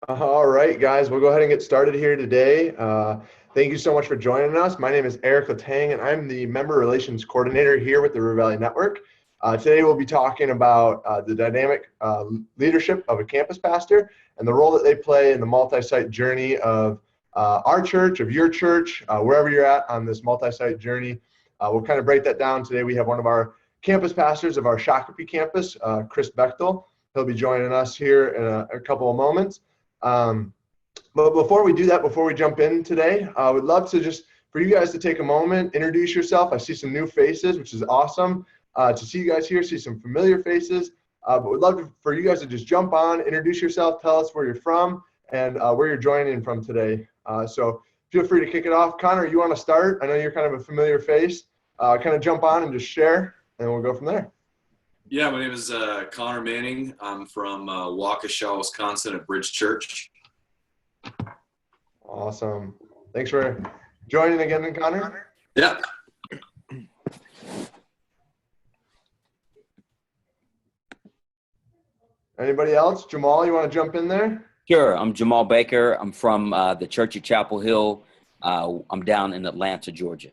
All right, guys, we'll go ahead and get started here today. Thank you so much for joining us. My name is Eric Latang, and I'm the Member Relations Coordinator here with the River Valley Network. Today, we'll be talking about the dynamic leadership of a campus pastor and the role that they play in the multi-site journey of our church, of your church, wherever you're at on this multi-site journey. We'll kind of break that down today. We have one of our campus pastors of our Shakopee campus, Chris Bechtel. He'll be joining us here in a couple of moments. But before we do that, before we jump in today, I would love to just for you guys to take a moment, introduce yourself. I see some new faces, which is awesome to see you guys here, see some familiar faces. But we'd love for you guys to just jump on, introduce yourself, tell us where you're from and where you're joining from today. So feel free to kick it off. Connor, you want to start? I know you're kind of a familiar face. Kind of jump on and just share, and we'll go from there. Yeah, my name is Connor Manning. I'm from Waukesha, Wisconsin at Bridge Church. Awesome. Thanks for joining again, Connor. Yeah. Anybody else? Jamal, you want to jump in there? Sure. I'm Jamal Baker. I'm from the Church of Chapel Hill. I'm down in Atlanta, Georgia.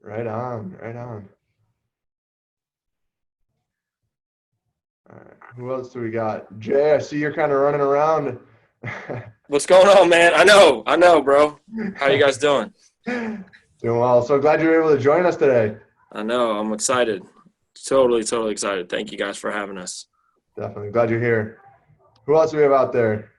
Right on, right on. All right, who else do we got? Jay, I see you're kind of running around. What's going on, man? I know, bro. How you guys doing? Doing well. So glad you're able to join us today. I know. I'm excited. Totally excited. Thank you guys for having us. Definitely. Glad you're here. Who else do we have out there?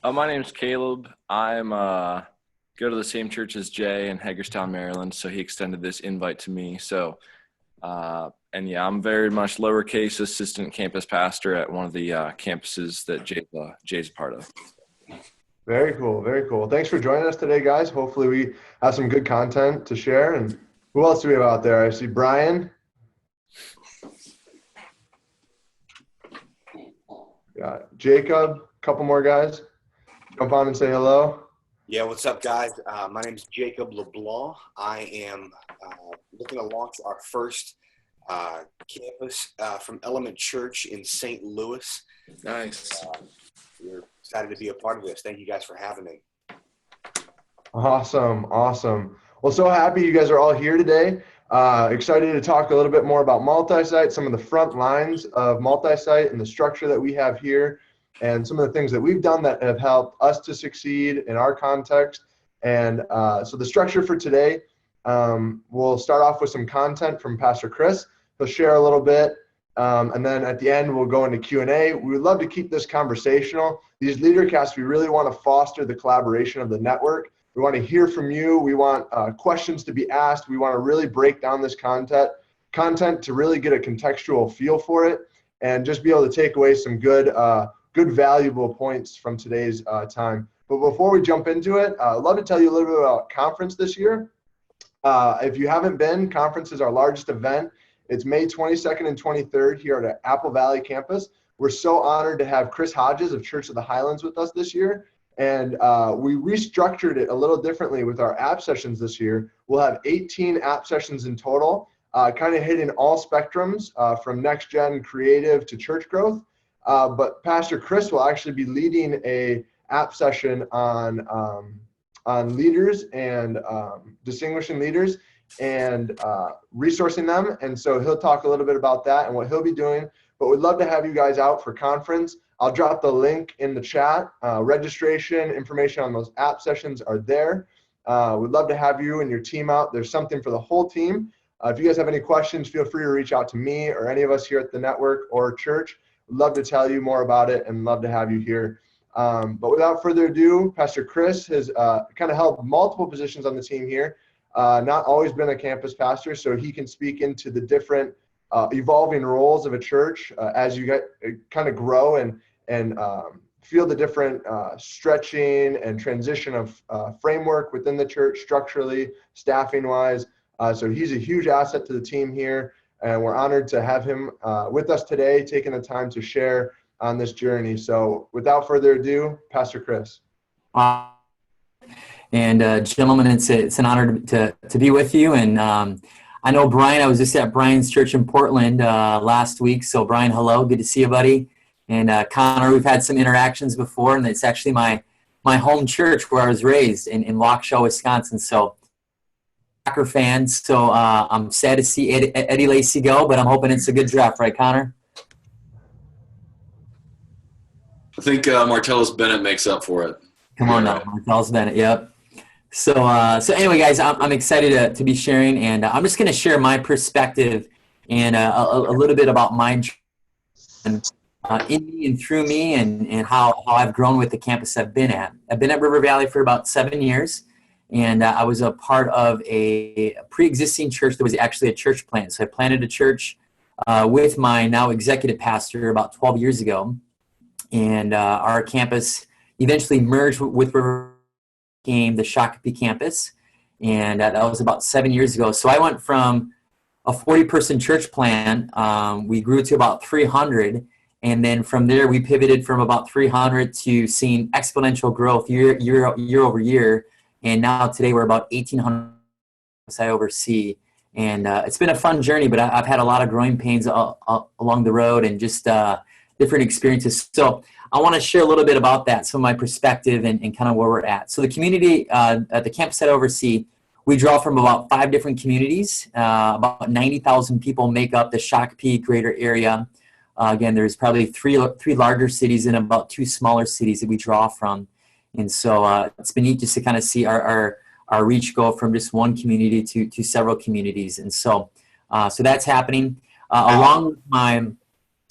My name's Caleb. I'm go to the same church as Jay in Hagerstown, Maryland, so he extended this invite to me. So, and yeah, I'm very much lowercase assistant campus pastor at one of the campuses that Jay's a part of. Very cool. Very cool. Thanks for joining us today, guys. Hopefully we have some good content to share. And who else do we have out there? I see Brian. Got Jacob. A couple more guys. Jump on and say hello. Yeah, what's up, guys? My name is Jacob LeBlanc. I am looking to launch our first campus from Element Church in St. Louis. Nice. We're excited to be a part of this. Thank you guys for having me. Awesome. Well, so happy you guys are all here today. Excited to talk a little bit more about multi-site, some of the front lines of multi-site and the structure that we have here, and some of the things that we've done that have helped us to succeed in our context. And so the structure for today, we'll start off with some content from Pastor Chris. He'll share a little bit, and then at the end, we'll go into Q&A. We would love to keep this conversational. These LeaderCasts, we really want to foster the collaboration of the network. We want to hear from you. We want questions to be asked. We want to really break down this content to really get a contextual feel for it and just be able to take away some good valuable points from today's time. But before we jump into it, I'd love to tell you a little bit about conference this year. If you haven't been, conference is our largest event. It's May 22nd and 23rd here at Apple Valley campus. We're so honored to have Chris Hodges of Church of the Highlands with us this year. And we restructured it a little differently with our app sessions this year. We'll have 18 app sessions in total, kind of hitting all spectrums from next gen creative to church growth. But Pastor Chris will actually be leading a app session on leaders and distinguishing leaders and resourcing them. And so he'll talk a little bit about that and what he'll be doing. But we'd love to have you guys out for conference. I'll drop the link in the chat. Registration information on those app sessions are there. We'd love to have you and your team out. There's something for the whole team. If you guys have any questions, feel free to reach out to me or any of us here at the network or church. We'd love to tell you more about it and love to have you here. But without further ado, Pastor Chris has kind of held multiple positions on the team here. Not always been a campus pastor, so he can speak into the different evolving roles of a church as you kind of grow and feel the different stretching and transition of framework within the church structurally, staffing wise. So he's a huge asset to the team here, and we're honored to have him with us today, taking the time to share on this journey. So without further ado, Pastor Chris. And gentlemen, it's an honor to be with you. And I know Brian, I was just at Brian's church in Portland last week. So Brian, hello, good to see you, buddy. And Connor, we've had some interactions before, and it's actually my home church where I was raised in Waukesha, Wisconsin. So Packer fan. So I'm sad to see Eddie Lacy go, but I'm hoping it's a good draft, right, Connor? I think Martellus Bennett makes up for it. Come on now, Martellus Bennett. Yep. So anyway, guys, I'm excited to be sharing, and I'm just going to share my perspective and a little bit about my in me and through me, and how I've grown with the campus I've been at. I've been at River Valley for about 7 years, and I was a part of a pre-existing church that was actually a church plant. So I planted a church with my now executive pastor about 12 years ago, and our campus eventually merged with River, became the Shakopee campus, and that was about 7 years ago. So I went from a 40-person church plant, we grew to about 300, and then from there we pivoted from about 300 to seeing exponential growth year over year, and now today we're about 1,800 I oversee. And it's been a fun journey, but I've had a lot of growing pains along the road, and just different experiences. So I want to share a little bit about that, some of my perspective and kind of where we're at. So the community at the campus that I oversee, we draw from about 5 different communities. About 90,000 people make up the Shakopee greater area. Again, there's probably three larger cities and about 2 smaller cities that we draw from. And so it's been neat just to kind of see our reach go from just one community to several communities. And so that's happening.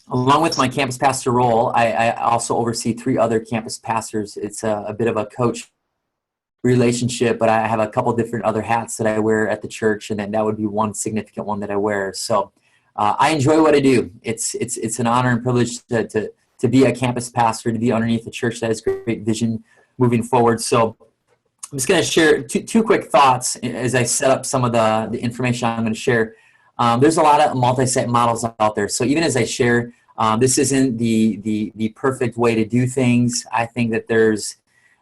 Along with my campus pastor role, I also oversee 3 other campus pastors. It's a bit of a coach relationship, but I have a couple different other hats that I wear at the church, and then that would be one significant one that I wear. So I enjoy what I do. It's an honor and privilege to be a campus pastor, to be underneath a church that has great vision moving forward. So I'm just going to share two quick thoughts as I set up some of the information I'm going to share. There's a lot of multi-site models out there. So even as I share, this isn't the perfect way to do things. I think that there's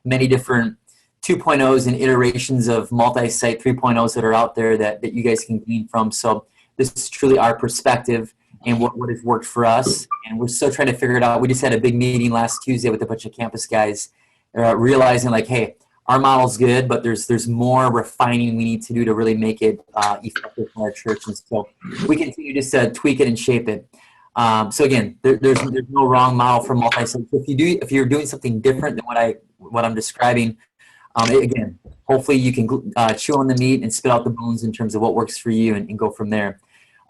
many different 2.0s and iterations of multi-site 3.0s that are out there that you guys can glean from. So this is truly our perspective and what has worked for us. And we're still trying to figure it out. We just had a big meeting last Tuesday with a bunch of campus guys, realizing like, hey, our model's good, but there's more refining we need to do to really make it effective for our church. And so we continue just to tweak it and shape it. So again, there's no wrong model for multi-site. So if you're doing something different than what I'm describing, again, hopefully you can chew on the meat and spit out the bones in terms of what works for you and go from there.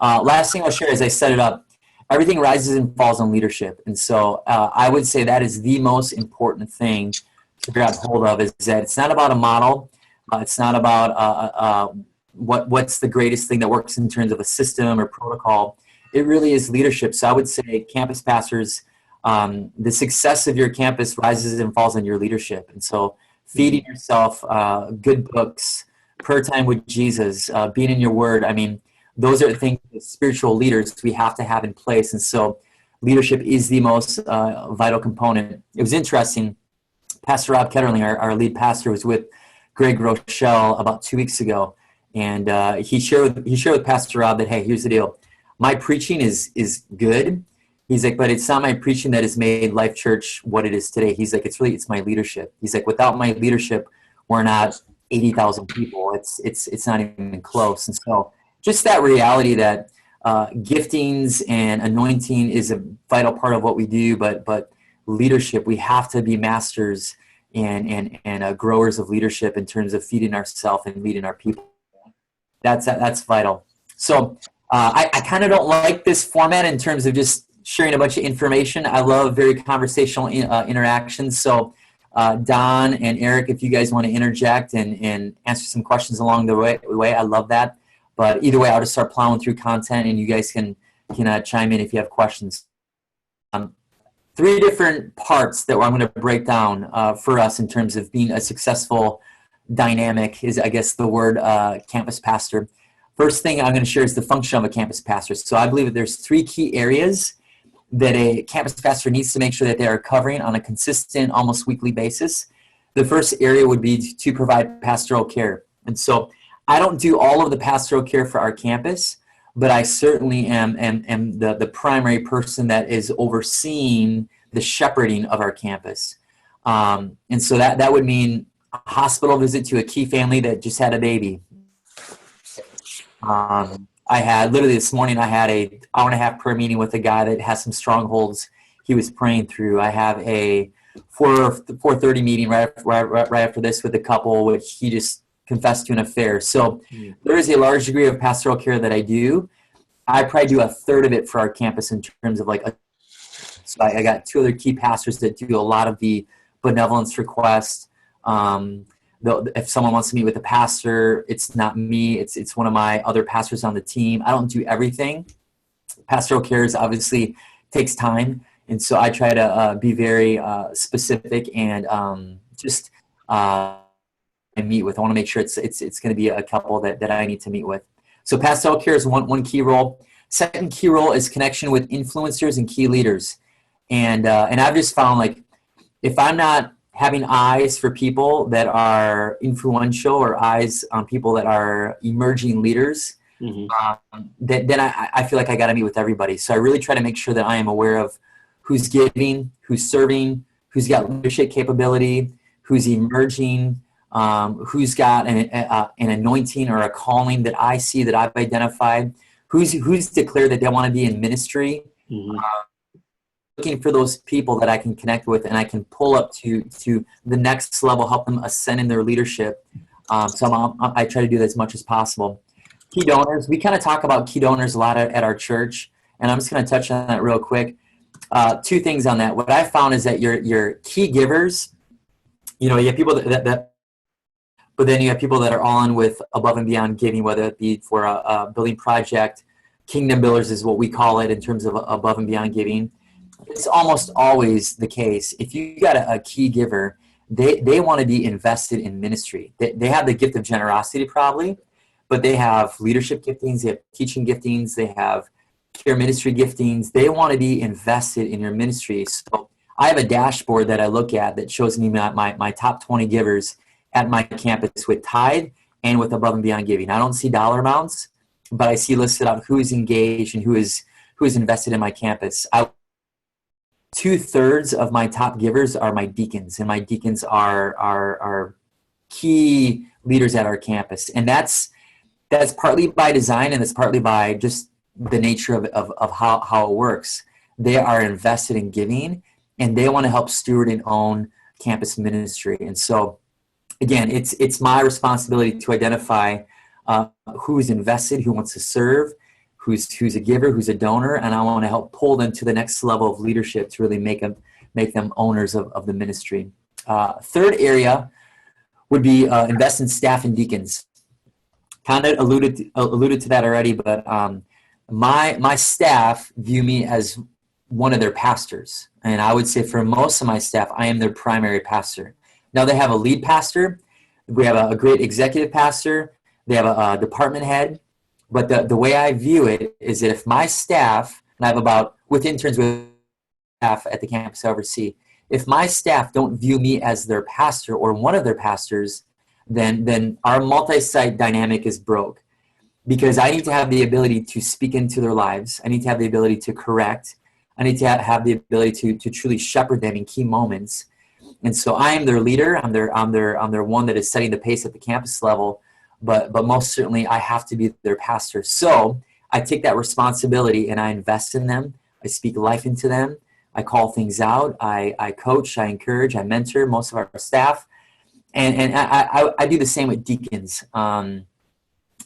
Last thing I'll share as I set it up, everything rises and falls on leadership. And so I would say that is the most important thing to grab hold of, is that it's not about a model. It's not about what's the greatest thing that works in terms of a system or protocol. It really is leadership. So I would say campus pastors, the success of your campus rises and falls on your leadership. And so feeding yourself good books, prayer time with Jesus, being in your word, I mean, those are things as spiritual leaders we have to have in place. And so leadership is the most vital component. It was interesting. Pastor Rob Ketterling, our lead pastor, was with Greg Rochelle about 2 weeks ago. And he shared with Pastor Rob that, hey, here's the deal. My preaching is good. He's like, but it's not my preaching that has made Life Church what it is today. He's like, it's my leadership. He's like, without my leadership, we're not 80,000 people. It's not even close. And so just that reality that giftings and anointing is a vital part of what we do, but leadership, we have to be masters and growers of leadership in terms of feeding ourselves and leading our people. That's vital. So I kind of don't like this format in terms of just sharing a bunch of information. I love very conversational interactions. So Don and Eric, if you guys want to interject and answer some questions along the way, I love that. But either way, I'll just start plowing through content, and you guys can chime in if you have questions. 3 different parts that I'm going to break down for us in terms of being a successful dynamic is, I guess, the word campus pastor. First thing I'm going to share is the function of a campus pastor. So I believe that there's 3 key areas that a campus pastor needs to make sure that they are covering on a consistent, almost weekly basis. The first area would be to provide pastoral care. And so I don't do all of the pastoral care for our campus, but I certainly am the primary person that is overseeing the shepherding of our campus. And so that would mean a hospital visit to a key family that just had a baby. I had literally this morning, I had a hour and a half prayer meeting with a guy that has some strongholds he was praying through. I have a 4:30 meeting right after this with a couple, which he just confessed to an affair. So there is a large degree of pastoral care that I do. I probably do a third of it for our campus in terms of so I got 2 other key pastors that do a lot of the benevolence requests. If someone wants to meet with a pastor, it's not me. It's one of my other pastors on the team. I don't do everything. Pastoral care is obviously takes time. And so I try to be very specific and meet with. I want to make sure it's going to be a couple that I need to meet with. So pastoral care is one key role. Second key role is connection with influencers and key leaders. And I've just found if I'm not having eyes for people that are influential or eyes on people that are emerging leaders, then I feel like I got to meet with everybody. So I really try to make sure that I am aware of who's giving, who's serving, who's got leadership capability, who's emerging, who's got an anointing or a calling that I see that I've identified, who's declared that they want to be in ministry. Looking for those people that I can connect with and I can pull up to the next level, help them ascend in their leadership. So I try to do that as much as possible. Key donors. We kind of talk about key donors a lot at our church, and I'm just going to touch on that real quick. 2 things on that. What I found is that your key givers, you have people but then you have people that are on with above and beyond giving, whether it be for a building project. Kingdom builders is what we call it in terms of above and beyond giving. It's almost always the case. If you got a key giver, they want to be invested in ministry. They have the gift of generosity probably, but they have leadership giftings, they have teaching giftings, they have care ministry giftings. They want to be invested in your ministry. So I have a dashboard that I look at that shows me my top 20 givers at my campus with tithe and with above and beyond giving. I don't see dollar amounts, but I see listed out who is engaged and who is invested in my campus. 2/3 of my top givers are my deacons, and my deacons are key leaders at our campus. And that's partly by design, and it's partly by just the nature of how it works. They are invested in giving, and they want to help steward and own campus ministry. And so, again, it's my responsibility to identify who is invested, who wants to serve, who's a giver, who's a donor, and I want to help pull them to the next level of leadership to really make them owners of the ministry. Third area would be invest in staff and deacons. Kind of alluded to that already, but my staff view me as one of their pastors, and I would say for most of my staff, I am their primary pastor. Now they have a lead pastor, we have a great executive pastor, they have a department head. But the way I view it is that if my staff, and I have with interns with staff at the campus I oversee, if my staff don't view me as their pastor or one of their pastors, then our multi-site dynamic is broke. Because I need to have the ability to speak into their lives. I need to have the ability to correct. I need to have the ability to truly shepherd them in key moments. And so I am their leader. I'm their one that is setting the pace at the campus level. But most certainly I have to be their pastor. So I take that responsibility and I invest in them. I speak life into them. I call things out. I coach, I encourage, I mentor most of our staff. And I do the same with deacons.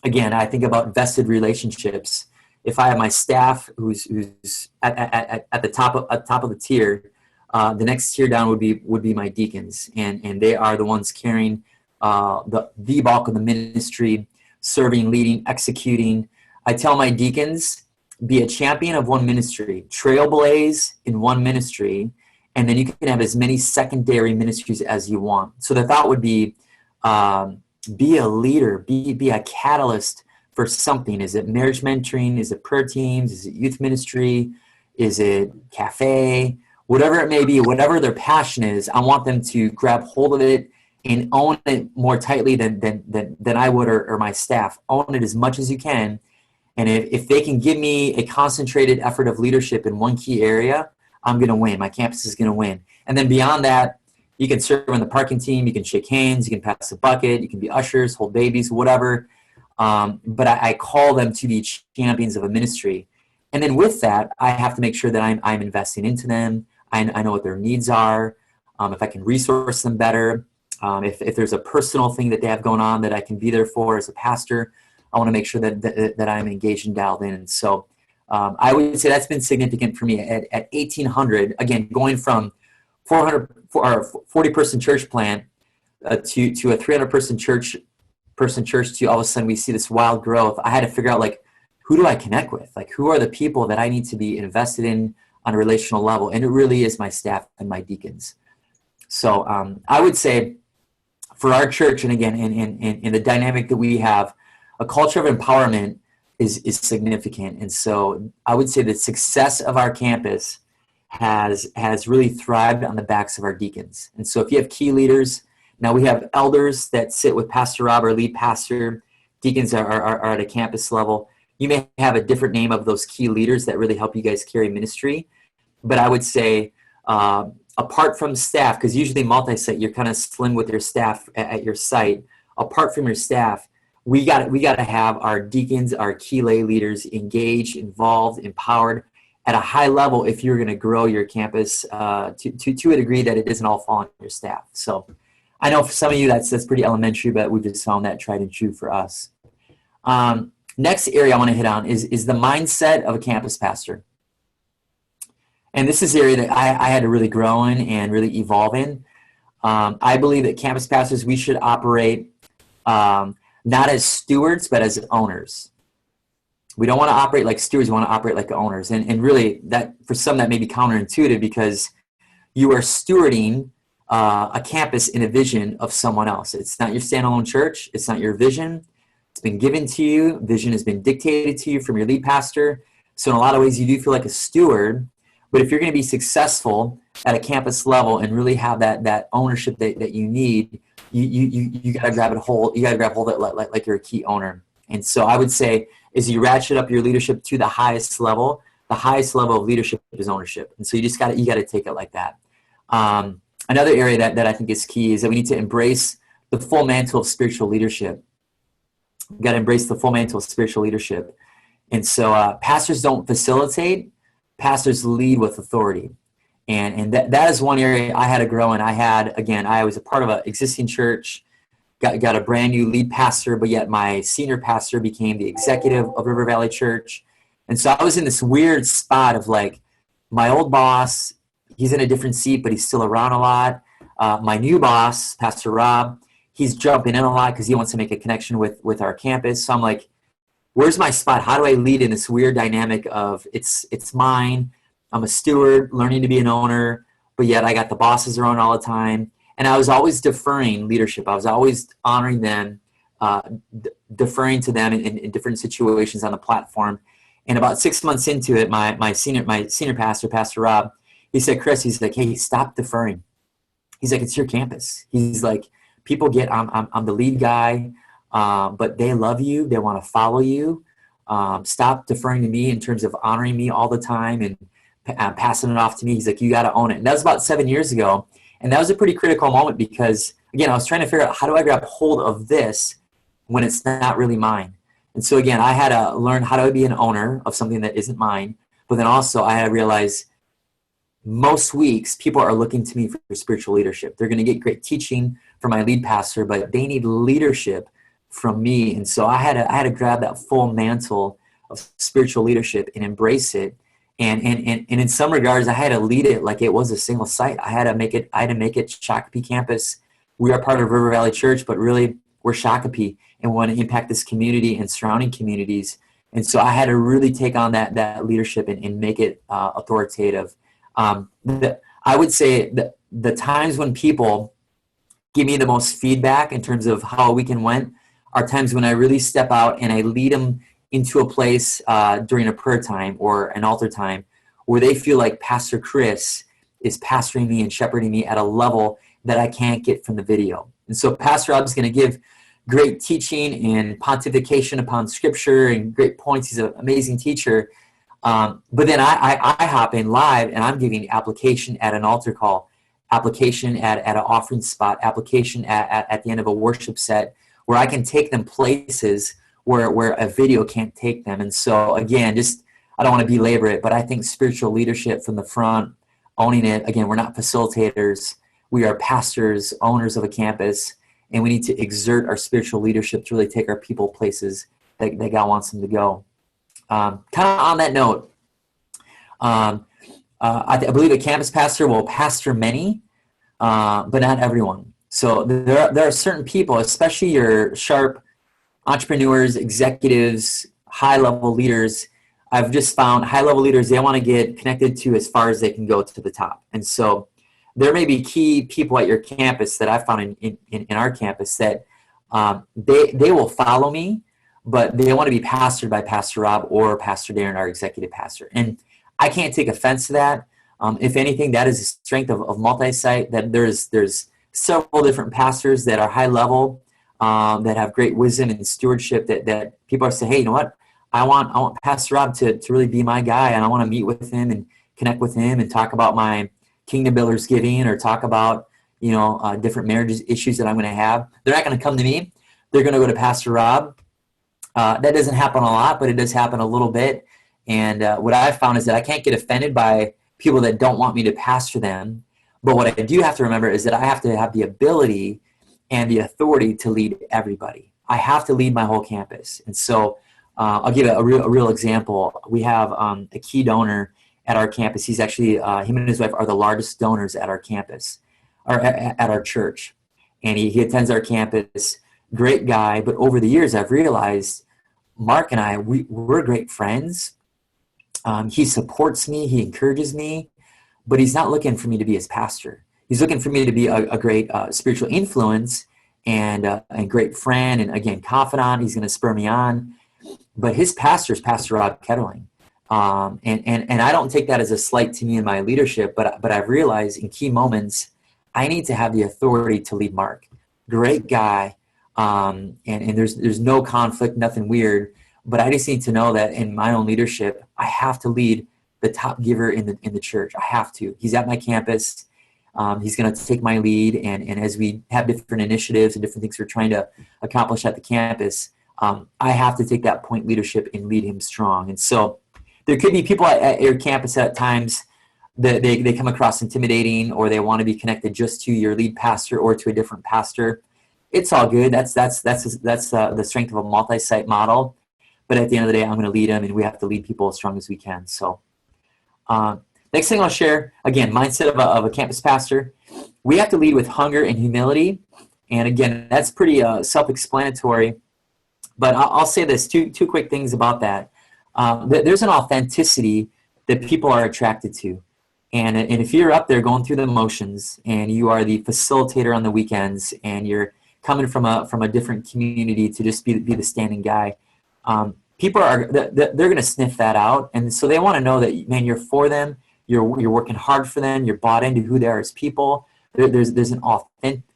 Again, I think about vested relationships. If I have my staff who's at the top of the tier, the next tier down would be my deacons. And they are the ones carrying the bulk of the ministry, serving, leading, executing. I tell my deacons, be a champion of one ministry, trailblaze in one ministry, and then you can have as many secondary ministries as you want. So the thought would be a leader, be a catalyst for something. Is it marriage mentoring? Is it prayer teams? Is it youth ministry? Is it cafe? Whatever it may be, whatever their passion is, I want them to grab hold of it and own it more tightly than I would or my staff. Own it as much as you can And if they can give me a concentrated effort of leadership in one key area, I'm going to win. My campus is going to win. And then beyond that, you can serve on the parking team, you can shake hands, you can pass the bucket, you can be ushers, hold babies, whatever. But I call them to be champions of a ministry. And then with that, I have to make sure that I'm investing into them. I know what their needs are. If I can resource them better, if there's a personal thing that they have going on that I can be there for as a pastor, I want to make sure that I'm engaged and dialed in. And so I would say that's been significant for me. At 1,800, again, going from 40-person church plant to a 300-person church to all of a sudden we see this wild growth. I had to figure out, like, who do I connect with? Like, who are the people that I need to be invested in on a relational level? And it really is my staff and my deacons. So I would say for our church, and again, in the dynamic that we have, a culture of empowerment is significant. And so I would say the success of our campus has really thrived on the backs of our deacons. And so if you have key leaders, now we have elders that sit with Pastor Rob, our lead pastor. Deacons are at a campus level. You may have a different name of those key leaders that really help you guys carry ministry. But I would say apart from staff, because usually multi-site, you're kind of slim with your staff at your site. Apart from your staff, we got to have our deacons, our key lay leaders engaged, involved, empowered at a high level if you're going to grow your campus to a degree that it doesn't all fall on your staff. So I know for some of you that's pretty elementary, but we just found that tried and true for us. Next area I want to hit on is the mindset of a campus pastor. And this is the area that I had to really grow in and really evolve in. I believe that campus pastors, we should operate not as stewards, but as owners. We don't want to operate like stewards, we want to operate like owners. And really, that for some that may be counterintuitive because you are stewarding a campus in a vision of someone else. It's not your standalone church. It's not your vision. It's been given to you. Vision has been dictated to you from your lead pastor. So in a lot of ways, you do feel like a steward. But if you're going to be successful at a campus level and really have that ownership that you need, you got to grab hold. You got to grab hold of it like you're a key owner. And so I would say, as you ratchet up your leadership to the highest level of leadership is ownership. And so you got to take it like that. Another area that I think is key is that we need to embrace the full mantle of spiritual leadership. We've got to embrace the full mantle of spiritual leadership. And so pastors don't facilitate, pastors lead with authority. And that is one area I had to grow in. I was a part of an existing church, got a brand new lead pastor, but yet my senior pastor became the executive of River Valley Church. And so I was in this weird spot of like, my old boss, he's in a different seat, but he's still around a lot. My new boss, Pastor Rob, he's jumping in a lot because he wants to make a connection with our campus. So I'm like, where's my spot? How do I lead in this weird dynamic of it's mine? I'm a steward, learning to be an owner, but yet I got the bosses around all the time. And I was always deferring leadership. I was always honoring them, deferring to them in different situations on the platform. And about 6 months into it, my senior pastor, Pastor Rob, he said, Chris, he's like, hey, stop deferring. He's like, it's your campus. He's like, people get, I'm the lead guy, but they love you. They want to follow you. Stop deferring to me in terms of honoring me all the time and passing it off to me. He's like, you got to own it. And that was about 7 years ago. And that was a pretty critical moment because, again, I was trying to figure out how do I grab hold of this when it's not really mine. And so, again, I had to learn how to be an owner of something that isn't mine. But then also I had to realize most weeks people are looking to me for spiritual leadership. They're going to get great teaching from my lead pastor, but they need leadership from me. And so I had to grab that full mantle of spiritual leadership and embrace it. And in some regards, I had to lead it like it was a single site. I had to make it Shakopee campus. We are part of River Valley Church, but really we're Shakopee and want to impact this community and surrounding communities. And so I had to really take on that leadership and make it authoritative. I would say that the times when people give me the most feedback in terms of how a weekend went are times when I really step out and I lead them into a place during a prayer time or an altar time where they feel like Pastor Chris is pastoring me and shepherding me at a level that I can't get from the video. And so Pastor Rob is going to give great teaching and pontification upon scripture and great points. He's an amazing teacher. But then I hop in live and I'm giving application at an altar call, application at an offering spot, application at the end of a worship set, where I can take them places where a video can't take them. And so again, I don't want to belabor it, but I think spiritual leadership from the front, owning it. Again, we're not facilitators. We are pastors, owners of a campus, and we need to exert our spiritual leadership to really take our people places that God wants them to go. Kind of on that note, I believe a campus pastor will pastor many, but not everyone. So there are certain people, especially your sharp entrepreneurs, executives, high-level leaders. I've just found high-level leaders, they want to get connected to as far as they can go to the top. And so there may be key people at your campus that I found in our campus that they will follow me, but they want to be pastored by Pastor Rob or Pastor Darren, our executive pastor. And I can't take offense to that. If anything, that is the strength of multi-site, that there's several different pastors that are high level, that have great wisdom and stewardship that people are saying, hey, you know what? I want Pastor Rob to really be my guy, and I want to meet with him and connect with him and talk about my Kingdom Builders giving, or talk about, different marriage issues that I'm going to have. They're not going to come to me. They're going to go to Pastor Rob. That doesn't happen a lot, but it does happen a little bit. And what I've found is that I can't get offended by people that don't want me to pastor them. But what I do have to remember is that I have to have the ability and the authority to lead everybody. I have to lead my whole campus. And so I'll give a real example. We have a key donor at our campus. He's actually, him and his wife are the largest donors at our campus, or at our church. And he attends our campus, great guy. But over the years, I've realized Mark and I, we're great friends. He supports me, he encourages me, but he's not looking for me to be his pastor. He's looking for me to be a great spiritual influence and a great friend, and again, confidant. He's going to spur me on. But his pastor is Pastor Rob Ketterling. And I don't take that as a slight to me in my leadership, but I've realized in key moments, I need to have the authority to lead Mark. Great guy. And there's no conflict, nothing weird. But I just need to know that in my own leadership, I have to lead the top giver in the church. I have to. He's at my campus. He's going to take my lead. And as we have different initiatives and different things we're trying to accomplish at the campus, I have to take that point leadership and lead him strong. And so there could be people at your campus at times that they come across intimidating, or they want to be connected just to your lead pastor or to a different pastor. It's all good. That's the strength of a multi-site model. But at the end of the day, I'm going to lead them, and we have to lead people as strong as we can. So next thing I'll share, again, mindset of a campus pastor. We have to lead with hunger and humility. And again, that's pretty self-explanatory. But I'll say this, two quick things about that. There's an authenticity that people are attracted to. And if you're up there going through the motions, and you are the facilitator on the weekends, and you're coming from a different community to just be the standing guy, people they're going to sniff that out. And so they want to know that, man, you're for them, you're working hard for them, you're bought into who they are as people. There's an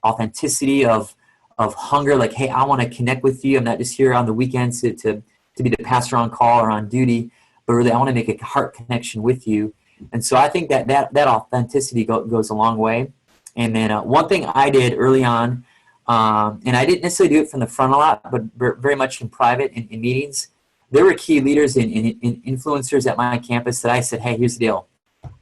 authenticity of hunger, like, hey, I want to connect with you. I'm not just here on the weekends to be the pastor on call or on duty, but really I want to make a heart connection with you. And so I think that authenticity goes a long way. And then one thing I did early on, and I didn't necessarily do it from the front a lot, but very much in private, in meetings. There were key leaders and influencers at my campus that I said, hey, here's the deal.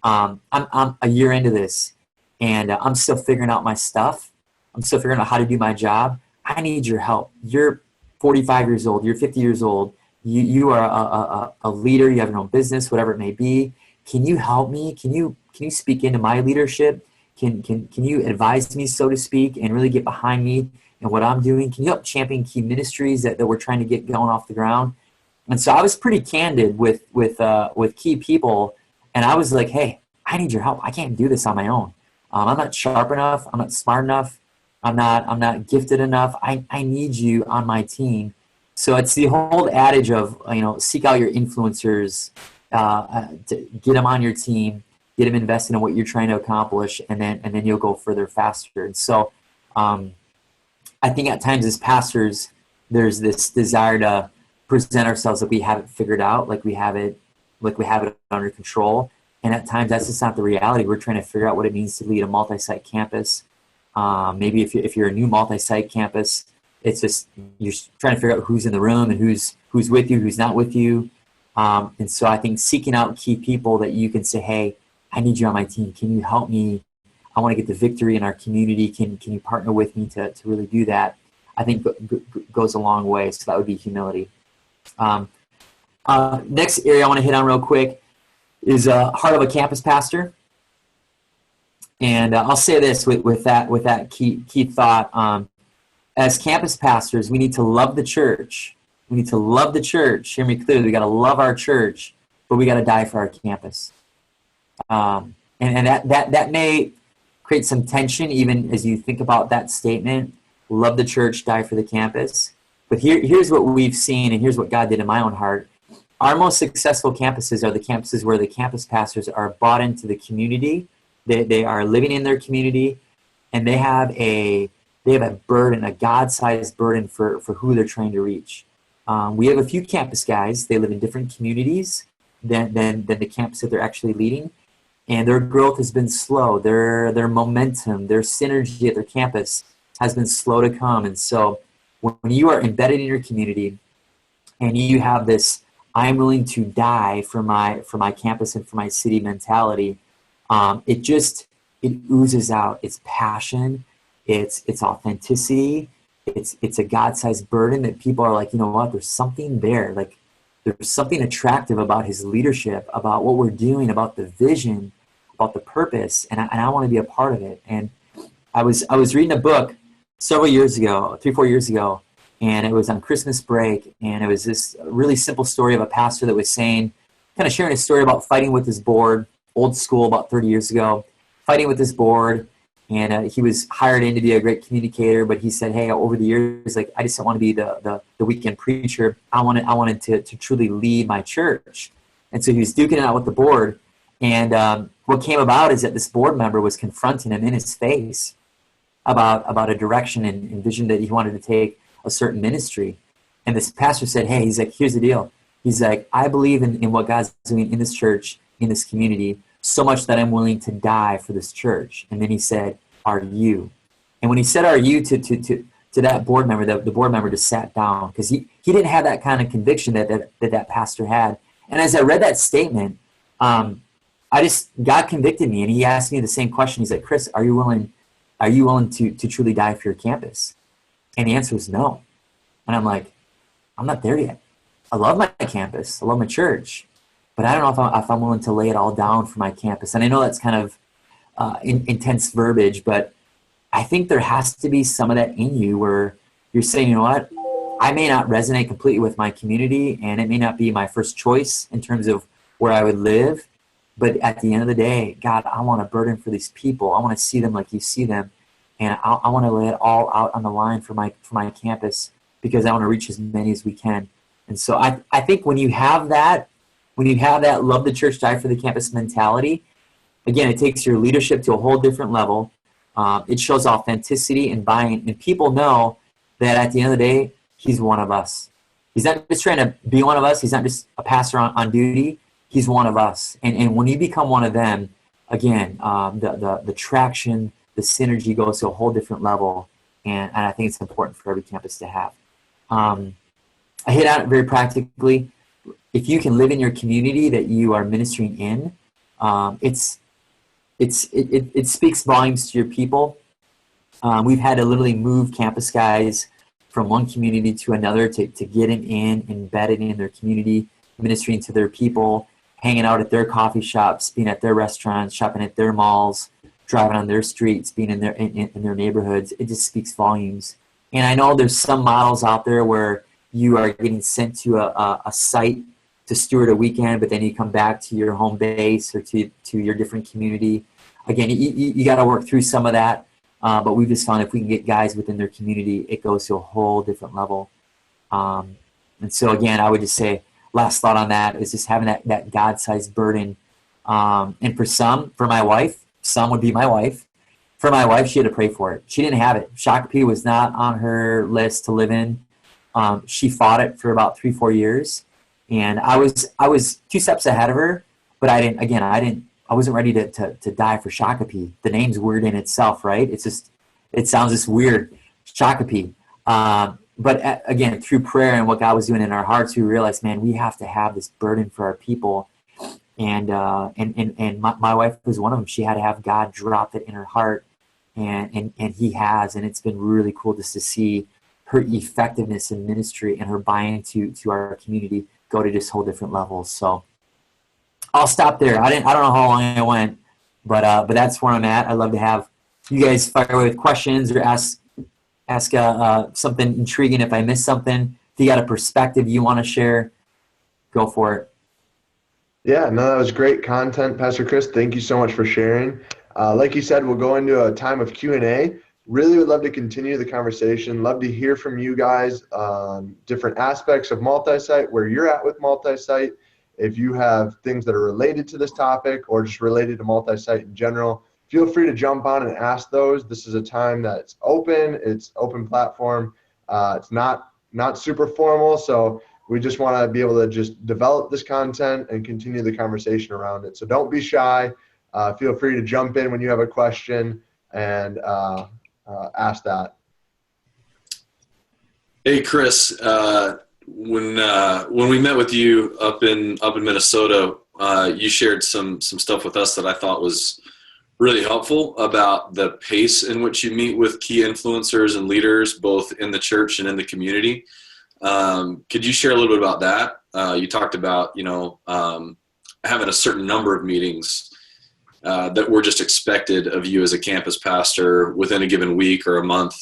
I'm a year into this, and I'm still figuring out my stuff. I'm still figuring out how to do my job. I need your help. You're 45 years old. You're 50 years old. You are a leader. You have your own business, whatever it may be. Can you help me? Can you speak into my leadership? Can you advise me, so to speak, and really get behind me and what I'm doing? Can you help champion key ministries that we're trying to get going off the ground? And so I was pretty candid with key people, and I was like, hey, I need your help. I can't do this on my own. I'm not sharp enough. I'm not smart enough. I'm not gifted enough. I need you on my team. So it's the whole adage of, seek out your influencers, to get them on your team, get them invested in what you're trying to accomplish, and then you'll go further faster. And so I think at times as pastors, there's this desire to present ourselves like we have it figured out, like we have it under control. And at times that's just not the reality. We're trying to figure out what it means to lead a multi-site campus. Maybe if you're a new multi-site campus, it's just you're trying to figure out who's in the room and who's with you, who's not with you. And so I think seeking out key people that you can say, hey, I need you on my team. Can you help me? I want to get the victory in our community. Can you partner with me to really do that? I think goes a long way. So that would be humility. Next area I want to hit on real quick is heart of a campus pastor. And I'll say this with that key thought. As campus pastors, we need to love the church. We need to love the church. Hear me clearly. We got to love our church, but we got to die for our campus. And that may create some tension even as you think about that statement. Love the church, die for the campus. But here's what we've seen, and here's what God did in my own heart. Our most successful campuses are the campuses where the campus pastors are bought into the community. They are living in their community, and they have a burden, a God-sized burden for who they're trying to reach. We have a few campus guys. They live in different communities than the campus that they're actually leading, and their growth has been slow. Their momentum, their synergy at their campus has been slow to come. And so when you are embedded in your community and you have this I'm willing to die for my campus and for my city mentality, it oozes out. It's passion, it's authenticity, it's a God-sized burden that people are like, you know what, there's something there. Like there's something attractive about his leadership, about what we're doing, about the vision, about the purpose, and I want to be a part of it. And I was reading a book several years ago, 3-4 years ago, and it was on Christmas break, and it was this really simple story of a pastor that was saying, kind of sharing a story about fighting with his board, old school, about 30 years ago, fighting with his board, and he was hired in to be a great communicator, but he said, hey, over the years, like, I just don't want to be the weekend preacher. I wanted to truly lead my church. And so he was duking it out with the board, and what came about is that this board member was confronting him in his face about a direction and vision that he wanted to take a certain ministry. And this pastor said, hey, he's like, here's the deal. He's like, I believe in what God's doing in this church, in this community, so much that I'm willing to die for this church. And then he said, are you? And when he said, are you, to that board member, the board member just sat down, because he didn't have that kind of conviction that pastor had. And as I read that statement, God convicted me, and he asked me the same question. He's like, Chris, are you willing to truly die for your campus? And the answer was no. And I'm like, I'm not there yet. I love my campus. I love my church. But I don't know if I'm willing to lay it all down for my campus. And I know that's kind of intense verbiage, but I think there has to be some of that in you where you're saying, you know what, I may not resonate completely with my community, and it may not be my first choice in terms of where I would live. But at the end of the day, God, I want a burden for these people. I want to see them like you see them. And I want to lay it all out on the line for my campus, because I want to reach as many as we can. And so I think when you have that love the church, die for the campus mentality, again, it takes your leadership to a whole different level. It shows authenticity and buy-in. And people know that at the end of the day, he's one of us. He's not just trying to be one of us. He's not just a pastor on duty. He's one of us. And when you become one of them, again, the traction, the synergy goes to a whole different level, and I think it's important for every campus to have. I hit on it very practically. If you can live in your community that you are ministering in, it speaks volumes to your people. We've had to literally move campus guys from one community to another to get them embedded in their community, ministering to their people, hanging out at their coffee shops, being at their restaurants, shopping at their malls, driving on their streets, being in their neighborhoods. It just speaks volumes. And I know there's some models out there where you are getting sent to a site to steward a weekend, but then you come back to your home base or to your different community. Again, you got to work through some of that, but we've just found if we can get guys within their community, it goes to a whole different level. And so again, I would just say, last thought on that is just having that God-sized burden. And for my wife, some would be my wife, for my wife, she had to pray for it. She didn't have it. Shakopee was not on her list to live in. She fought it for about 3-4 years, and I was 2 steps ahead of her, but I wasn't ready to die for Shakopee. The name's weird in itself, right? It sounds just weird, Shakopee. But again, through prayer and what God was doing in our hearts, we realized, man, we have to have this burden for our people. And my wife was one of them. She had to have God drop it in her heart, and He has. And it's been really cool just to see her effectiveness in ministry and her buy-in to our community go to just whole different levels. So I'll stop there. I don't know how long I went, but that's where I'm at. I'd love to have you guys fire away with questions or ask something intriguing if I missed something. If you got a perspective you want to share, go for it. Yeah, no, that was great content, Pastor Chris. Thank you so much for sharing. Like you said, we'll go into a time of Q&A. Really would love to continue the conversation. Love to hear from you guys on different aspects of multi-site, where you're at with multi-site. If you have things that are related to this topic or just related to multi-site in general, feel free to jump on and ask those. This is a time that's open. It's open platform. It's not super formal, so we just want to be able to just develop this content and continue the conversation around it. So don't be shy. Feel free to jump in when you have a question and ask that. Hey, Chris. When we met with you up in Minnesota, you shared some stuff with us that I thought was really helpful about the pace in which you meet with key influencers and leaders, both in the church and in the community. Could you share a little bit about that? You talked about, having a certain number of meetings that were just expected of you as a campus pastor within a given week or a month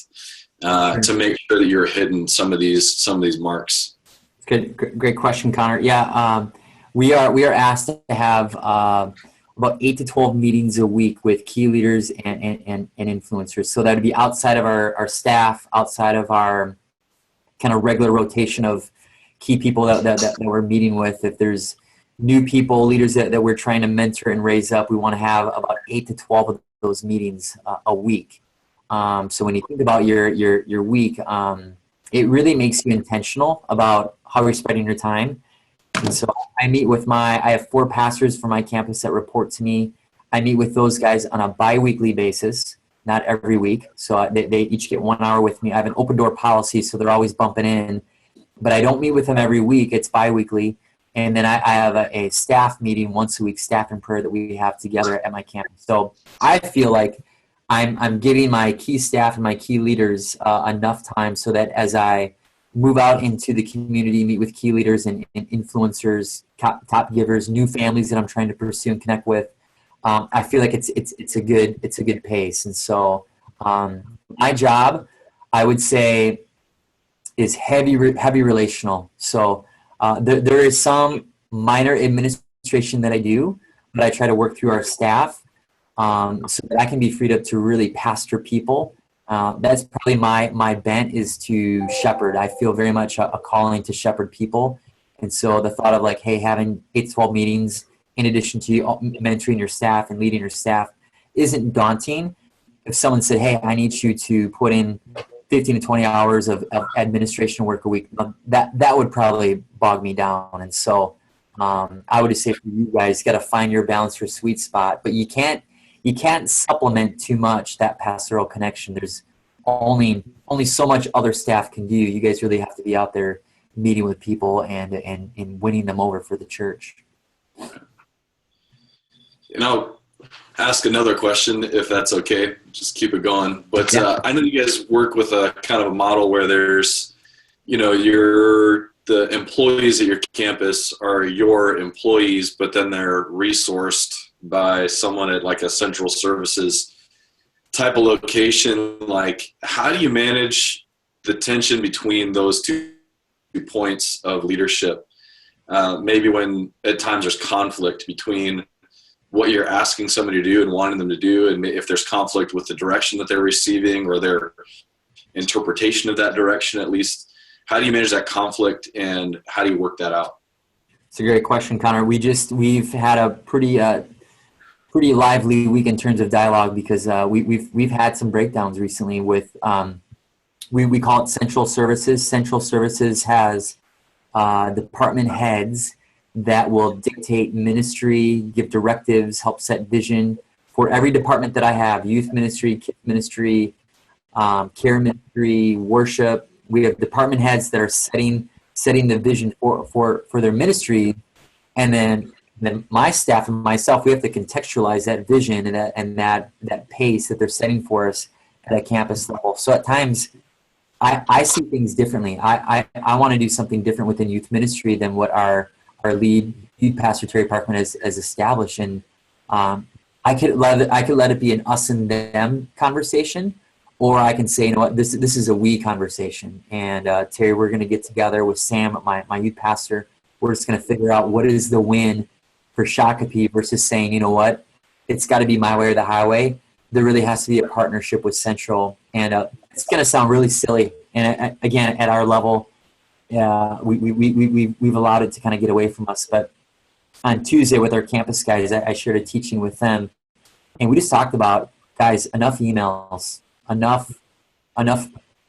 to make sure that you're hitting some of these marks. Good, great question, Connor. Yeah, we are asked to have about 8 to 12 meetings a week with key leaders and influencers. So that would be outside of our staff, outside of our kind of regular rotation of key people that we're meeting with. If there's new people, leaders that we're trying to mentor and raise up, we want to have about 8 to 12 of those meetings a week. So when you think about your week, it really makes you intentional about how you're spending your time. And so I meet with I have 4 pastors from my campus that report to me. I meet with those guys on a bi-weekly basis, not every week. So they each get 1 hour with me. I have an open door policy, so they're always bumping in. But I don't meet with them every week. It's bi-weekly. And then I have a staff meeting once a week, staff and prayer, that we have together at my campus. So I feel like I'm giving my key staff and my key leaders enough time so that as I move out into the community, meet with key leaders and influencers, top givers, new families that I'm trying to pursue and connect with, I feel like it's a good pace. And so my job, I would say, is heavy relational. So there is some minor administration that I do, but I try to work through our staff so that I can be freed up to really pastor people. That's probably my bent, is to shepherd. I feel very much a calling to shepherd people. And so the thought of like, hey, having 8 to 12 meetings in addition to mentoring your staff and leading your staff isn't daunting. If someone said, hey, I need you to put in 15 to 20 hours of administration work a week, that would probably bog me down. And so I would just say for you guys, got to find your balance, your sweet spot, but you can't supplement too much that pastoral connection. There's only so much other staff can do. You guys really have to be out there meeting with people and winning them over for the church. And I'll ask another question if that's okay. Just keep it going. But I know you guys work with a kind of a model where there's, the employees at your campus are your employees, but then they're resourced by someone at like a central services type of location. Like, how do you manage the tension between those two points of leadership? Maybe when at times there's conflict between what you're asking somebody to do and wanting them to do, and if there's conflict with the direction that they're receiving or their interpretation of that direction, at least, how do you manage that conflict and how do you work that out? It's a great question, Connor. We've had a pretty pretty lively week in terms of dialogue because we've had some breakdowns recently with we call it central services. Central services has department heads that will dictate ministry, give directives, help set vision for every department that I have: youth ministry, kids ministry, care ministry, worship. We have department heads that are setting the vision for their ministry, and then my staff and myself, we have to contextualize that vision and that pace that they're setting for us at a campus level. So at times, I see things differently. I want to do something different within youth ministry than what our lead pastor Terry Parkman has established, and I could let it be an us and them conversation, or I can say, you know what, this is a we conversation. And Terry, we're going to get together with Sam, my youth pastor. We're just going to figure out what is the win for Shakopee versus saying, you know what, it's got to be my way or the highway. There really has to be a partnership with Central, and it's going to sound really silly. And again, at our level, we've allowed it to kind of get away from us. But on Tuesday with our campus guys, I shared a teaching with them, and we just talked about, guys, enough emails, enough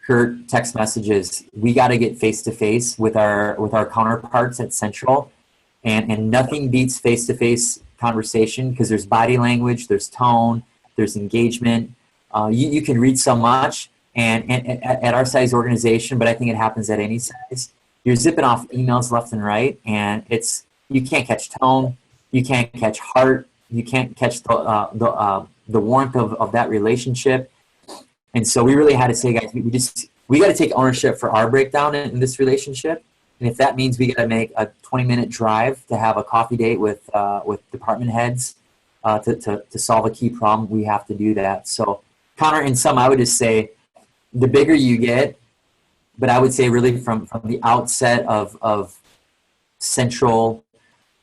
curt text messages. We got to get face to face with our counterparts at Central, and nothing beats face to face conversation because there's body language, there's tone, there's engagement. You can read so much, and at our size organization, but I think it happens at any size. You're zipping off emails left and right, and you can't catch tone, you can't catch heart, you can't catch the warmth of that relationship. And so we really had to say, guys, we got to take ownership for our breakdown in this relationship. And if that means we got to make a 20-minute drive to have a coffee date with department heads to solve a key problem, we have to do that. So, Connor, in sum, I would just say the bigger you get, but I would say really from the outset of Central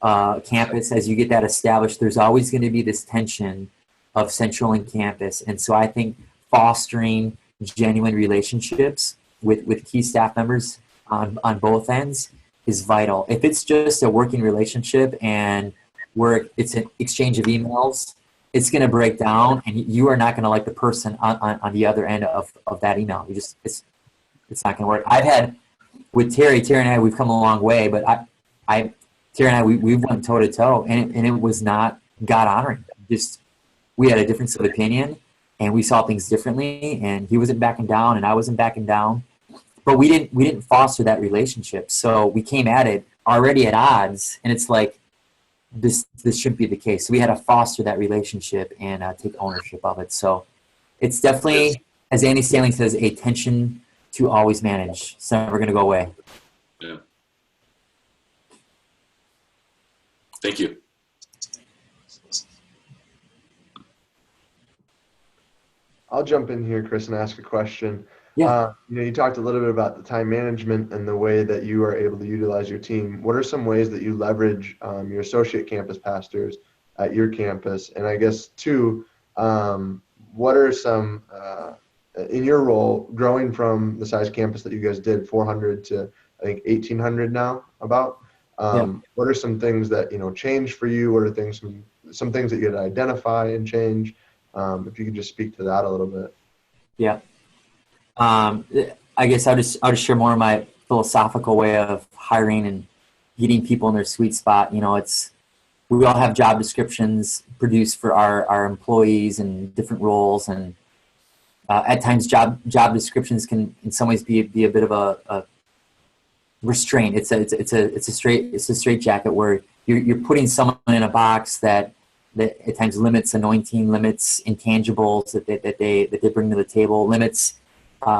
campus, as you get that established, there's always going to be this tension of Central and campus. And so I think fostering genuine relationships with key staff members on both ends is vital. If it's just a working relationship and it's an exchange of emails, it's going to break down, and you are not going to like the person on the other end of that email. It's not going to work. I've had with Terry and I, we've come a long way, but Terry and I, we went toe to toe, and it was not God honoring. Just we had a difference of opinion, and we saw things differently, and he wasn't backing down, and I wasn't backing down. But we didn't foster that relationship. So we came at it already at odds, and it's like this shouldn't be the case. So we had to foster that relationship and take ownership of it. So it's definitely, as Andy Stanley says, a tension to always manage. It's never going to go away. Yeah. Thank you. I'll jump in here, Chris, and ask a question. Yeah. You talked a little bit about the time management and the way that you are able to utilize your team. What are some ways that you leverage your associate campus pastors at your campus? And I guess, too, what are some, in your role, growing from the size campus that you guys did, 400 to, I think, 1,800 now, about? What are some things that, changed for you? What are some things that you had to identify and change? If you could just speak to that a little bit. Yeah. I guess I'll just share more of my philosophical way of hiring and getting people in their sweet spot. We all have job descriptions produced for our employees and different roles, and at times job descriptions can in some ways be a bit of a restraint. It's a straight jacket where you're putting someone in a box that at times limits anointing, limits intangibles that they bring to the table, limits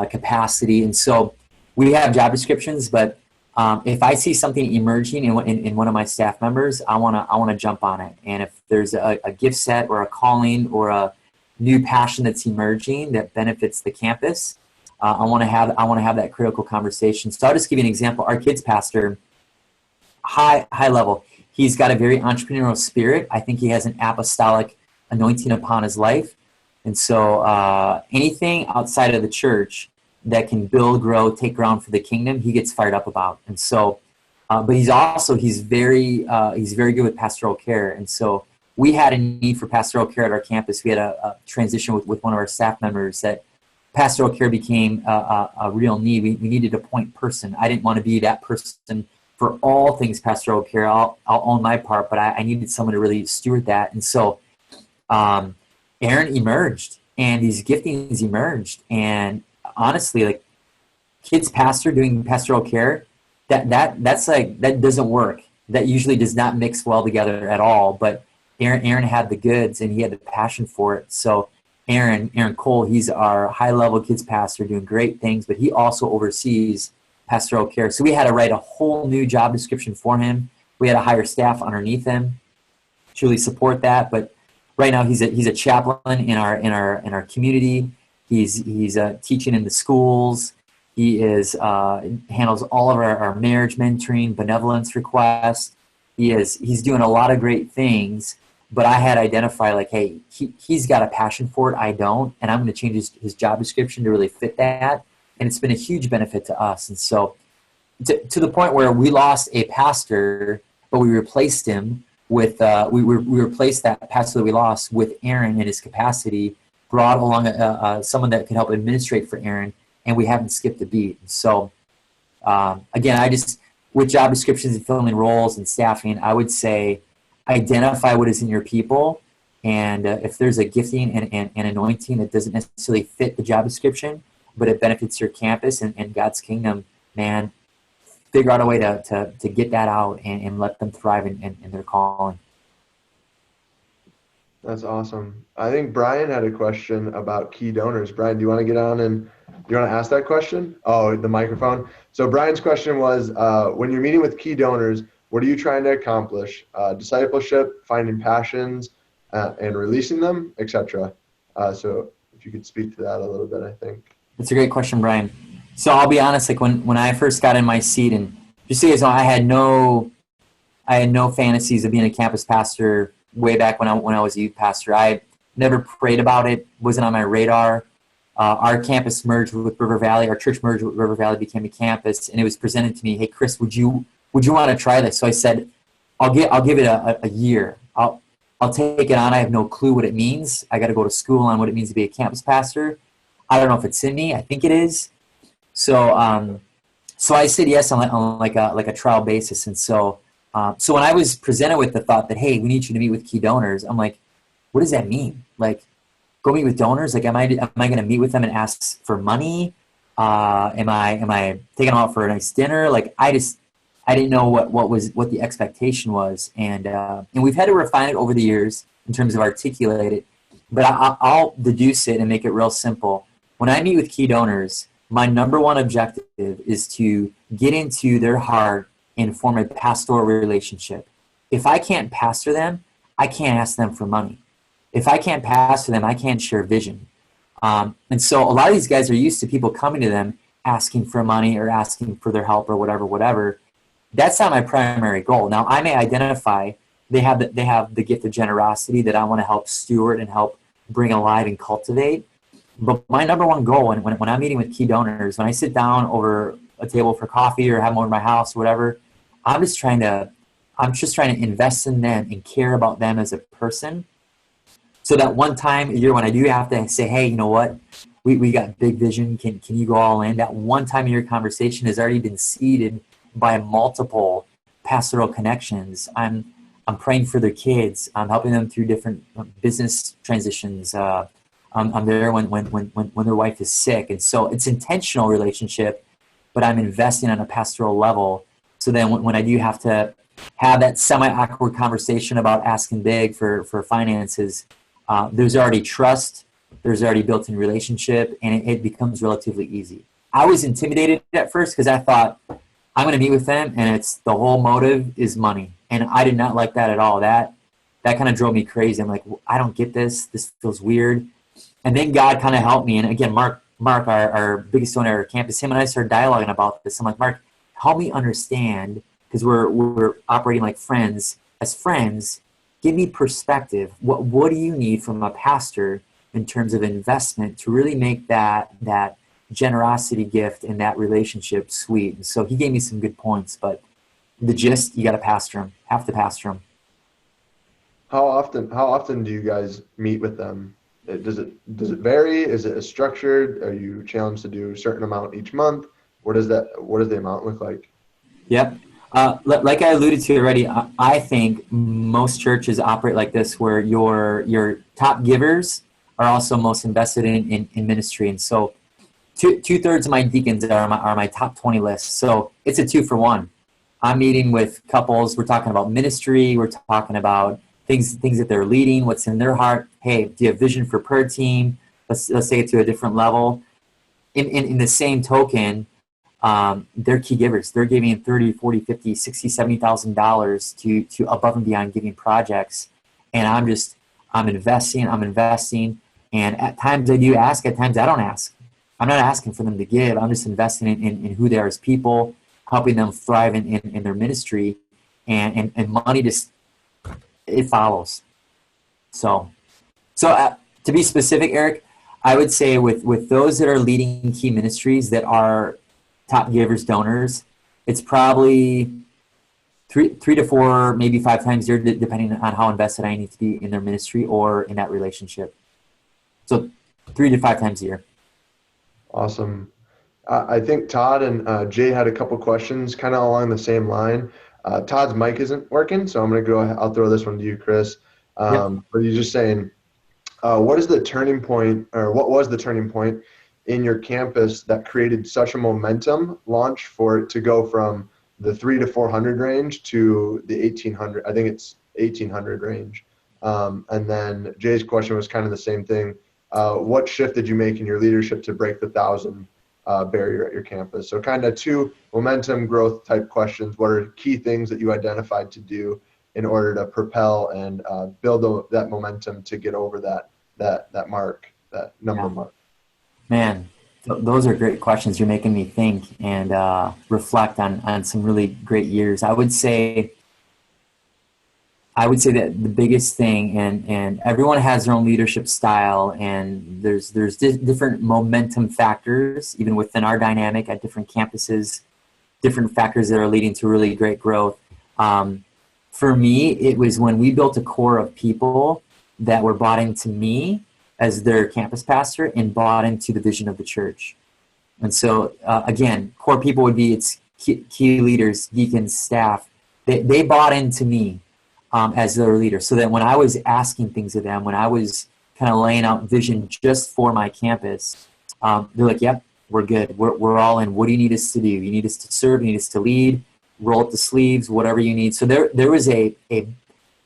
capacity. And so we have job descriptions, but if I see something emerging in one of my staff members, I want to jump on it. And if there's a gift set or a calling or a new passion that's emerging that benefits the campus, I want to have that critical conversation. So I'll just give you an example. Our kids pastor, high level, he's got a very entrepreneurial spirit. I think he has an apostolic anointing upon his life. And so anything outside of the church that can build, grow, take ground for the kingdom, he gets fired up about. And so, but he's very good with pastoral care. And so we had a need for pastoral care at our campus. We had a transition with one of our staff members that pastoral care became a real need. We needed a point person. I didn't want to be that person for all things pastoral care. I'll own my part, but I needed someone to really steward that. And so Aaron emerged, and these giftings emerged. And honestly, like kids pastor doing pastoral care, that's like, that doesn't work. That usually does not mix well together at all. But Aaron had the goods, and he had the passion for it. So Aaron Cole, he's our high-level kids pastor doing great things, but he also oversees pastoral care. So we had to write a whole new job description for him. We had to hire staff underneath him to really support that. But right now he's a chaplain in our community. He's teaching in the schools. He handles all of our marriage mentoring, benevolence requests. He's doing a lot of great things. But I had to identify, like, hey, he's got a passion for it. I don't, and I'm going to change his job description to really fit that. And it's been a huge benefit to us. And so to the point where we lost a pastor, but we replaced him with, we replaced that pastor that we lost with Aaron in his capacity, brought along someone that could help administrate for Aaron, and we haven't skipped a beat. So again, with job descriptions and filling roles and staffing, I would say, identify what is in your people, and if there's a gifting and anointing that doesn't necessarily fit the job description, but it benefits your campus and God's kingdom, man, figure out a way to get that out and let them thrive in their calling. That's awesome. I think Brian had a question about key donors. Brian, do you want to get on and you want to ask that question? Oh, the microphone. So Brian's question was, when you're meeting with key donors, what are you trying to accomplish? Discipleship, finding passions, and releasing them, etc. So if you could speak to that a little bit, I think. That's a great question, Brian. So I'll be honest, like when I first got in my seat, and just so you guys know, I had no fantasies of being a campus pastor way back when I was a youth pastor. I never prayed about it, wasn't on my radar. Our campus merged with River Valley, our church merged with River Valley, became a campus, and it was presented to me, hey, Chris, would you want to try this? So I said, I'll give it a year. I'll take it on. I have no clue what it means. I got to go to school on what it means to be a campus pastor. I don't know if it's in me. I think it is. So I said yes on like a trial basis. And so when I was presented with the thought that, hey, we need you to meet with key donors, I'm like, what does that mean? Like, go meet with donors? Like, am I going to meet with them and ask for money? Am I taking them out for a nice dinner? Like, I didn't know what the expectation was, and we've had to refine it over the years in terms of articulate it. But I'll deduce it and make it real simple. When I meet with key donors, my number one objective is to get into their heart and form a pastoral relationship. If I can't pastor them, I can't ask them for money. If I can't pastor them, I can't share vision. And so a lot of these guys are used to people coming to them asking for money or asking for their help or whatever. That's not my primary goal. Now, I may identify they have the gift of generosity that I want to help steward and help bring alive and cultivate. But my number one goal, and when I'm meeting with key donors, when I sit down over a table for coffee or have them over my house or whatever, I'm just trying to invest in them and care about them as a person. So that one time a year when I do have to say, hey, you know what, we got big vision. Can you go all in? That one time a year conversation has already been seeded by multiple pastoral connections. I'm praying for their kids. I'm helping them through different business transitions. I'm there when their wife is sick. And so it's intentional relationship, but I'm investing on a pastoral level. So then when I do have to have that semi-awkward conversation about asking big for finances, there's already trust, there's already built-in relationship, and it becomes relatively easy. I was intimidated at first because I thought, I'm going to meet with them, and it's the whole motive is money. And I did not like that at all. That kind of drove me crazy. I'm like, I don't get this. This feels weird. And then God kind of helped me. And again, Mark, our biggest donor at our campus, him and I started dialoguing about this. I'm like, Mark, help me understand, because we're operating like friends. As friends, give me perspective. What do you need from a pastor in terms of investment to really make that generosity gift and that relationship sweet? And so he gave me some good points, but the gist, you got to pastor them, have to pastor them. How often do you guys meet with them? Does it vary? Is it structured? Are you challenged to do a certain amount each month? What does the amount look like? Yep. Like I alluded to already, I think most churches operate like this, where your top givers are also most invested in ministry. And so two-thirds of my deacons are my top 20 list. So it's a 2-for-1. I'm meeting with couples. We're talking about ministry. We're talking about things that they're leading, what's in their heart. Hey, do you have vision for prayer team? Let's take it to a different level. In the same token, they're key givers. They're giving $30, $40, $50, $60, $70,000 to above and beyond giving projects. And I'm investing. And at times I do ask, at times I don't ask. I'm not asking for them to give. I'm just investing in who they are as people, helping them thrive in their ministry, and money just, it follows. So to be specific, Eric, I would say with those that are leading key ministries that are top givers, donors, it's probably 3 to 4, maybe 5 times a year, depending on how invested I need to be in their ministry or in that relationship. So 3 to 5 times a year. Awesome. I think Todd and Jay had a couple questions kind of along the same line. Todd's mic isn't working, so I'm going to go ahead. I'll throw this one to you, Chris. But you're just saying, what is the turning point, or what was the turning point in your campus that created such a momentum launch for it to go from the 300 to 400 range to the 1800? I think it's 1800 range. And then Jay's question was kind of the same thing. What shift did you make in your leadership to break the 1,000 barrier at your campus? So kind of 2 momentum growth type questions. What are key things that you identified to do in order to propel and build that momentum to get over that mark, that number mark? Man, those are great questions. You're making me think and reflect on some really great years. I would say that the biggest thing, and everyone has their own leadership style, and there's different momentum factors, even within our dynamic at different campuses, different factors that are leading to really great growth. For me, it was when we built a core of people that were bought into me as their campus pastor and bought into the vision of the church. And so, again, core people would be its key leaders, deacons, staff. They bought into me as their leader, so that when I was asking things of them, when I was kind of laying out vision just for my campus, they're like, yep, we're good. We're all in. What do you need us to do? You need us to serve. You need us to lead, roll up the sleeves, whatever you need. So there was a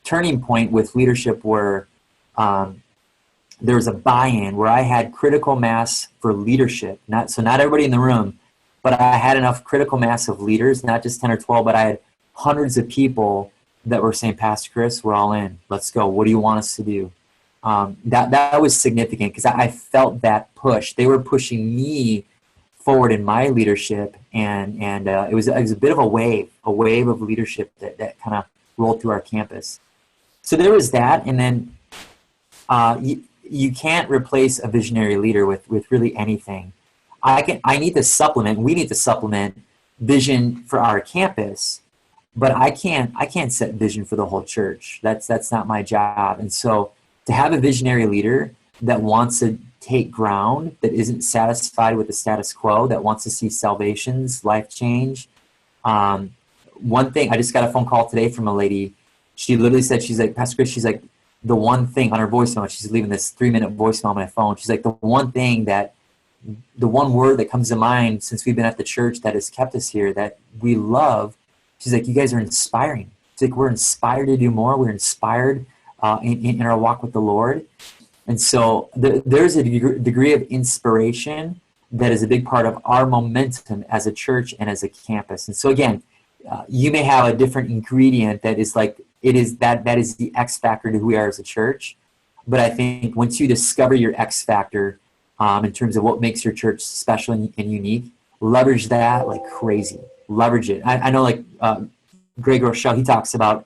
turning point with leadership where there was a buy-in, where I had critical mass for leadership. Not everybody in the room, but I had enough critical mass of leaders, not just 10 or 12, but I had hundreds of people that were saying, Pastor Chris, we're all in. Let's go. What do you want us to do? That was significant, because I felt that push. They were pushing me forward in my leadership, and it was a bit of a wave of leadership that kind of rolled through our campus. So there was that, and then you can't replace a visionary leader with really anything. We need to supplement vision for our campus, but I can't set vision for the whole church. That's not my job. And so to have a visionary leader that wants to take ground, that isn't satisfied with the status quo, that wants to see salvations, life change. One thing, I just got a phone call today from a lady. She literally said, she's like, Pastor Chris, she's like, the one thing on her voicemail, she's leaving this 3-minute voicemail on my phone. She's like, the one word that comes to mind since we've been at the church that has kept us here, that we love, she's like, you guys are inspiring. She's like, we're inspired to do more. We're inspired in our walk with the Lord. And so there's a degree of inspiration that is a big part of our momentum as a church and as a campus. And so again, you may have a different ingredient that is like, that is the X factor to who we are as a church. But I think once you discover your X factor in terms of what makes your church special and unique, leverage that like crazy. Leverage it. I know, like Greg Rochelle, he talks about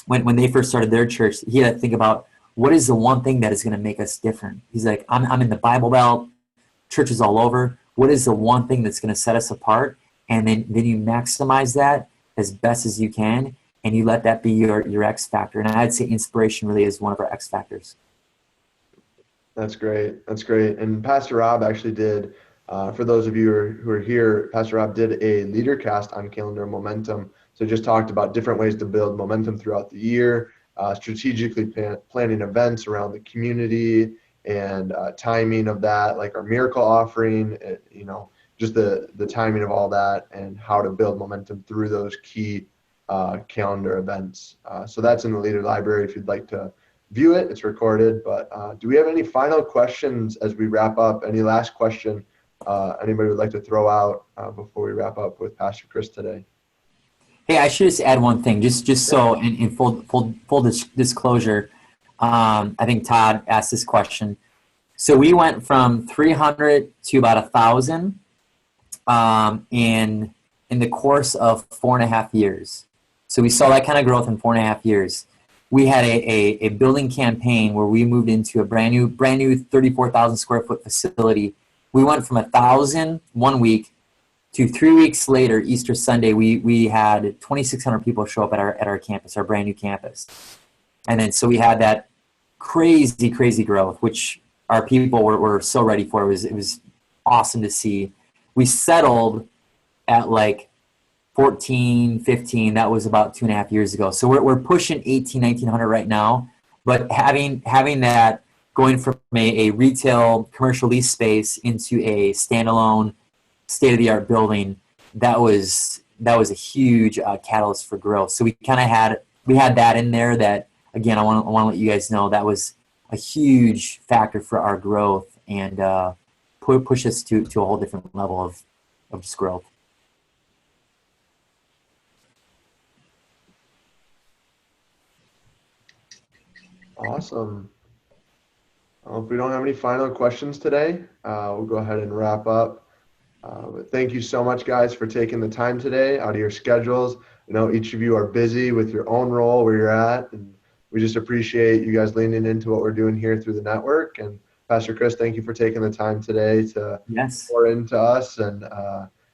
when they first started their church, he had to think about, what is the one thing that is going to make us different? He's like, I'm in the Bible Belt, churches all over. What is the one thing that's going to set us apart? And then you maximize that as best as you can. and you let that be your X factor. And I'd say inspiration really is one of our X factors. That's great. That's great. And Pastor Rob actually did, for those of you who are here, Pastor Rob did a leader cast on calendar momentum. So just talked about different ways to build momentum throughout the year, strategically planning events around the community and timing of that, like our miracle offering, just the timing of all that and how to build momentum through those key calendar events. So that's in the leader library if you'd like to view it. It's recorded. But do we have any final questions as we wrap up? Any last question anybody would like to throw out before we wrap up with Pastor Chris today? Hey, I should just add one thing, just so in full disclosure. I think Todd asked this question. So we went from 300 to about 1,000 in the course of 4.5 years. So we saw that kind of growth in 4.5 years. We had a building campaign where we moved into a brand new 34,000 square foot facility. We went from 1,000 1 week to 3 weeks later, Easter Sunday, we had 2,600 people show up at our campus, our brand new campus. And then so we had that crazy growth, which our people were so ready for. It was awesome to see. We settled at like 14, 15. That was about 2.5 years ago. So we're pushing 1,900 right now. But having that going from a retail commercial lease space into a standalone state-of-the-art building, that was a huge catalyst for growth. So we kind of had that in there. That again, I want to let you guys know that was a huge factor for our growth and push us to a whole different level of just growth. Awesome. If we don't have any final questions today, we'll go ahead and wrap up. But thank you so much, guys, for taking the time today out of your schedules. I know each of you are busy with your own role where you're at, and we just appreciate you guys leaning into what we're doing here through the network. And Pastor Chris, thank you for taking the time today to pour into us and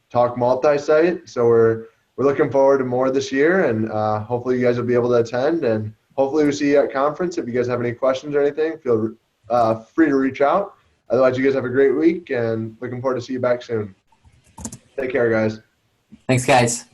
talk multi-site. So we're looking forward to more this year, and hopefully you guys will be able to attend, and hopefully we see you at conference. If you guys have any questions or anything, feel free to reach out. Otherwise, you guys have a great week, and looking forward to see you back soon. Take care, guys. Thanks, guys.